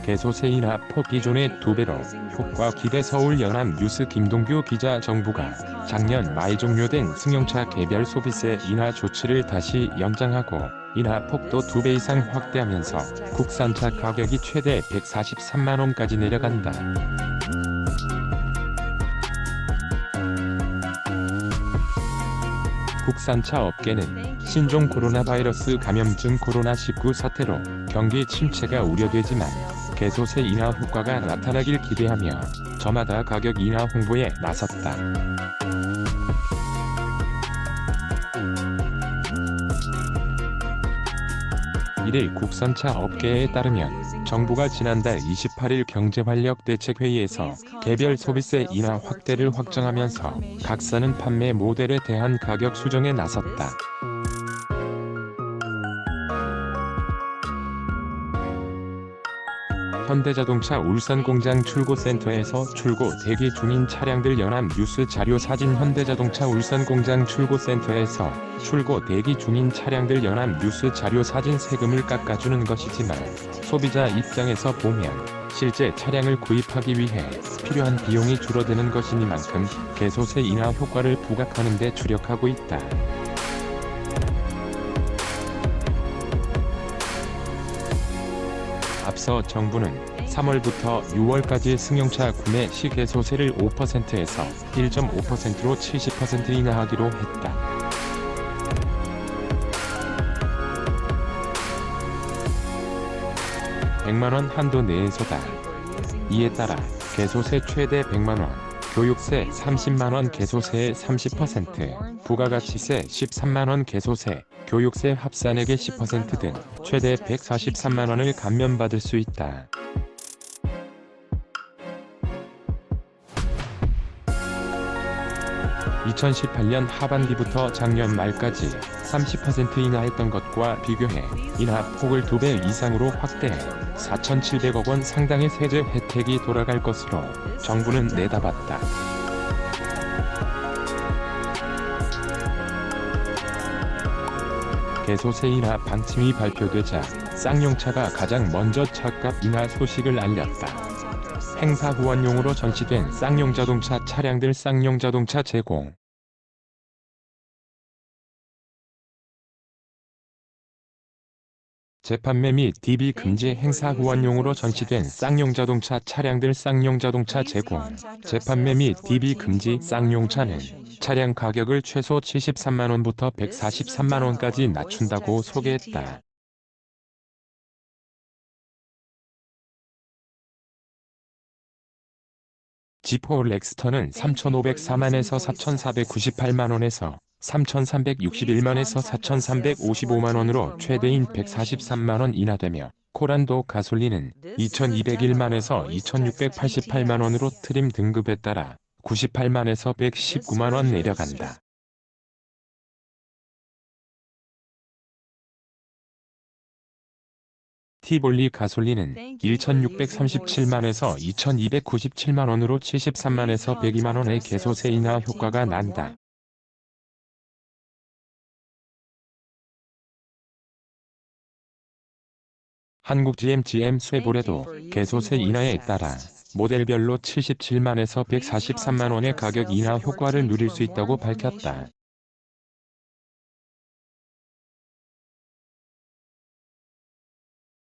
개소세 인하 폭 기존의 2배로 효과 기대. 서울연합뉴스 김동규 기자. 정부가 작년 말 종료된 승용차 개별 소비세 인하 조치를 다시 연장하고 인하 폭도 2배 이상 확대하면서 국산차 가격이 최대 143만원까지 내려간다. 국산차 업계는 신종 코로나 바이러스 감염증 코로나19 사태로 경기 침체가 우려되지만 개소세 인하 효과가 나타나길 기대하며 저마다 가격 인하 홍보에 나섰다. 이를 국산차 업계에 따르면 정부가 지난달 28일 경제활력대책회의에서 개별 소비세 인하 확대를 확정하면서 각사는 판매 모델에 대한 가격 수정에 나섰다. 현대자동차 울산공장 출고센터에서 출고 대기 중인 차량들. 연합뉴스 자료 사진. 현대자동차 울산공장 출고센터에서 출고 대기 중인 차량들. 연합뉴스 자료 사진. 세금을 깎아주는 것이지만 소비자 입장에서 보면 실제 차량을 구입하기 위해 필요한 비용이 줄어드는 것이니만큼 개소세 인하 효과를 부각하는 데 주력하고 있다. 앞서 정부는 3월부터 6월까지 승용차 구매 시 개소세를 5%에서 1.5%로 70% 인하하기로 했다. (100만원) 한도 내에서다. 이에 따라 개소세 최대 100만원, 교육세 30만원, 개소세의 30%, 부가가치세 13만원, 개소세, 교육세 합산액의 10% 등 최대 143만원을 감면받을 수 있다. (2018년) 하반기부터 작년 말까지 30% 인하했던 것과 비교해 인하 폭을 2배 이상으로 확대해 4,700억 원 상당의 세제 혜택이 돌아갈 것으로 정부는 내다봤다. 개소세 인하 방침이 발표되자 쌍용차가 가장 먼저 차값 인하 소식을 알렸다. 행사 후원용으로 전시된 쌍용자동차 차량들. 쌍용자동차 제공 재판매 및 DB 금지. 행사 후원용으로 전시된 쌍용자동차 차량들. 쌍용자동차 제공 재판매 및 DB 금지. 쌍용차는 차량 가격을 최소 73만원부터 143만원까지 낮춘다고 소개했다. 지포 렉스턴은 3,504만에서 4,498만원에서 3,361만에서 4,355만원으로 최대인 143만원 인하되며 코란도 가솔린은 2,201만에서 2,688만원으로 트림 등급에 따라 98만에서 119만원 내려간다. 티볼리 가솔린은 1,637만에서 2,297만원으로 73만에서 102만원의 개소세 인하 효과가 난다. 한국 GM 쇠보레도 개소세 인하에 따라 모델별로 77만에서 143만원의 가격 인하 효과를 누릴 수 있다고 밝혔다.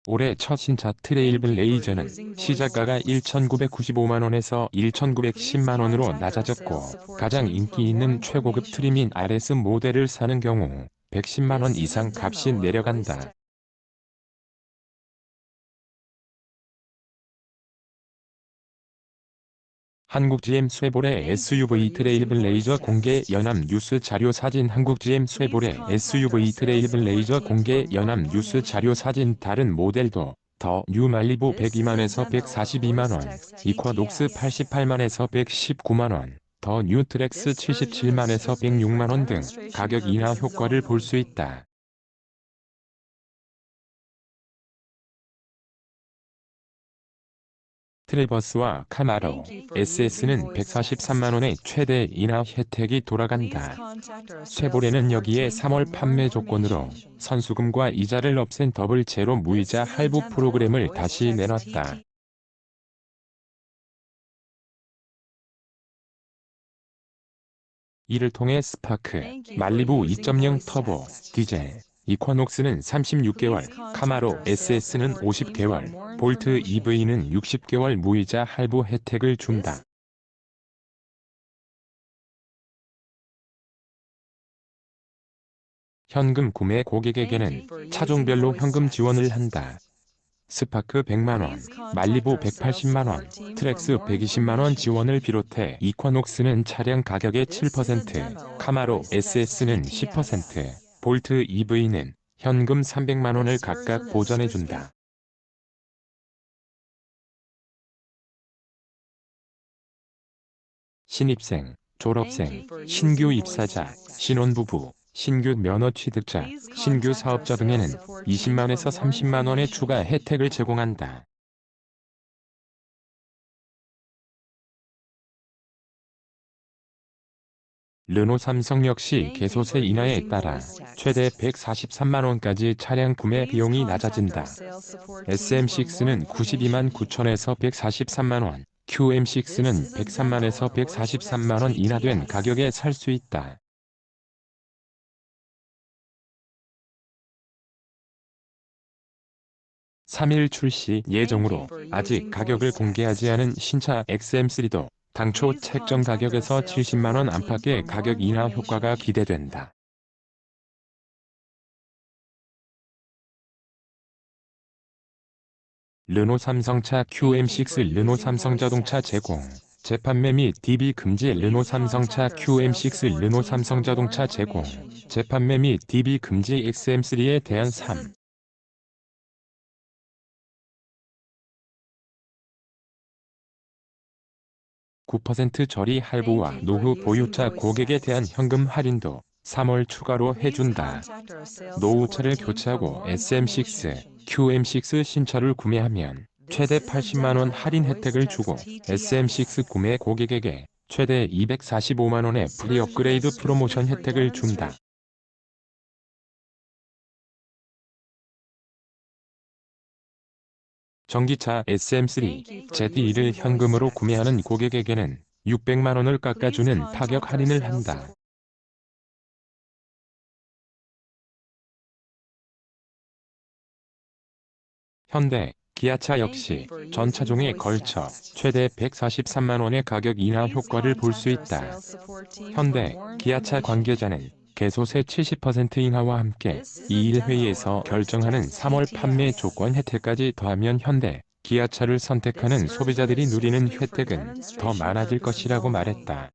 올해 첫 신차 트레일블레이저는 시작가가 1,995만원에서 1,910만원으로 낮아졌고 가장 인기 있는 최고급 트림인 RS 모델을 사는 경우 110만원 이상 값이 내려간다. 한국 GM 쇠보레 SUV 트레일블레이저 공개. 연합뉴스 자료 사진. 한국 GM 쇠보레 SUV 트레일블레이저 공개. 연합뉴스 자료 사진. 다른 모델도 더 뉴 말리부 102만에서 142만원, 이쿼녹스 88만에서 119만원, 더 뉴 트랙스 77만에서 106만원 등 가격 인하 효과를 볼 수 있다. 트레버스와 카마로 SS는 143만원의 최대 인하 혜택이 돌아간다. 쉐보레는 여기에 3월 판매 조건으로 선수금과 이자를 없앤 더블 제로 무이자 할부 프로그램을 다시 내놨다. 이를 통해 스파크, 말리부 2.0 터보, 디젤, 이쿼녹스는 36개월, 카마로 SS는 50개월, 볼트 EV는 60개월 무이자 할부 혜택을 준다. 현금 구매 고객에게는 차종별로 현금 지원을 한다. 스파크 100만원, 말리부 180만원, 트랙스 120만원 지원을 비롯해 이쿼녹스는 차량 가격의 7%, 카마로 SS는 10%, 볼트 EV는 현금 300만원을 각각 보전해준다. 신입생, 졸업생, 신규 입사자, 신혼부부, 신규 면허 취득자, 신규 사업자 등에는 20만에서 30만원의 추가 혜택을 제공한다. 르노 삼성 역시 개소세 인하에 따라 최대 143만원까지 차량 구매 비용이 낮아진다. SM6는 92만 9천에서 143만원, QM6는 103만에서 143만원 인하된 가격에 살 수 있다. 3일 출시 예정으로 아직 가격을 공개하지 않은 신차 XM3도 당초 책정 가격에서 70만원 안팎의 가격 인하 효과가 기대된다. 르노 삼성차 QM6 르노 삼성자동차 제공, 재판매 및 DB 금지 르노 삼성차 QM6 르노 삼성자동차 제공, 재판매 및 DB 금지 XM3에 대한 3. 9% 처리 할부와 노후 보유차 고객에 대한 현금 할인도 3월 추가로 해준다. 노후차를 교체하고 SM6, QM6 신차를 구매하면 최대 80만원 할인 혜택을 주고 SM6 구매 고객에게 최대 245만원의 프리 업그레이드 프로모션 혜택을 준다. 전기차 SM3, Z2를 현금으로 구매하는 고객에게는 600만원을 깎아주는 파격 할인을 한다. 현대, 기아차 역시 전 차종에 걸쳐 최대 143만원의 가격 인하 효과를 볼 수 있다. 현대, 기아차 관계자는 개소세 70% 인하와 함께 2일 회의에서 결정하는 3월 판매 조건 혜택까지 더하면 현대, 기아차를 선택하는 소비자들이 누리는 혜택은 더 많아질 것이라고 말했다.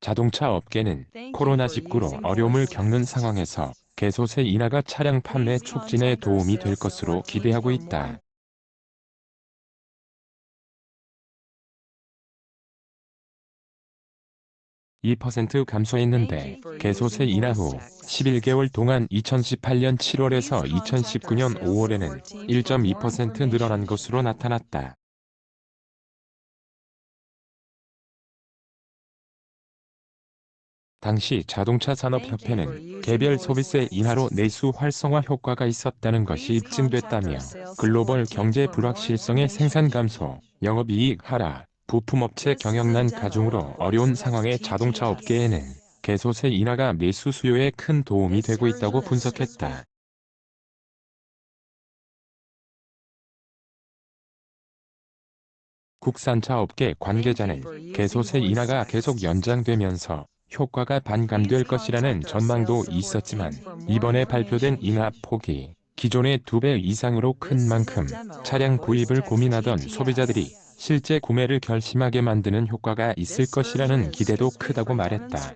자동차 업계는 코로나19로 어려움을 겪는 상황에서 개소세 인하가 차량 판매 촉진에 도움이 될 것으로 기대하고 있다. 2% 감소했는데 개소세 인하 후 11개월 동안 2018년 7월에서 2019년 5월에는 1.2% 늘어난 것으로 나타났다. 당시 자동차 산업협회는 개별 소비세 인하로 내수 활성화 효과가 있었다는 것이 입증됐다며 글로벌 경제 불확실성의 생산 감소, 영업이익 하락, 부품업체 경영난 가중으로 어려운 상황의 자동차 업계에는 개소세 인하가 내수 수요에 큰 도움이 되고 있다고 분석했다. 국산차 업계 관계자는 개소세 인하가 계속 연장되면서 효과가 반감될 것이라는 전망도 있었지만 이번에 발표된 인하 폭이 기존의 2배 이상으로 큰 만큼 차량 구입을 고민하던 소비자들이 실제 구매를 결심하게 만드는 효과가 있을 것이라는 기대도 크다고 말했다.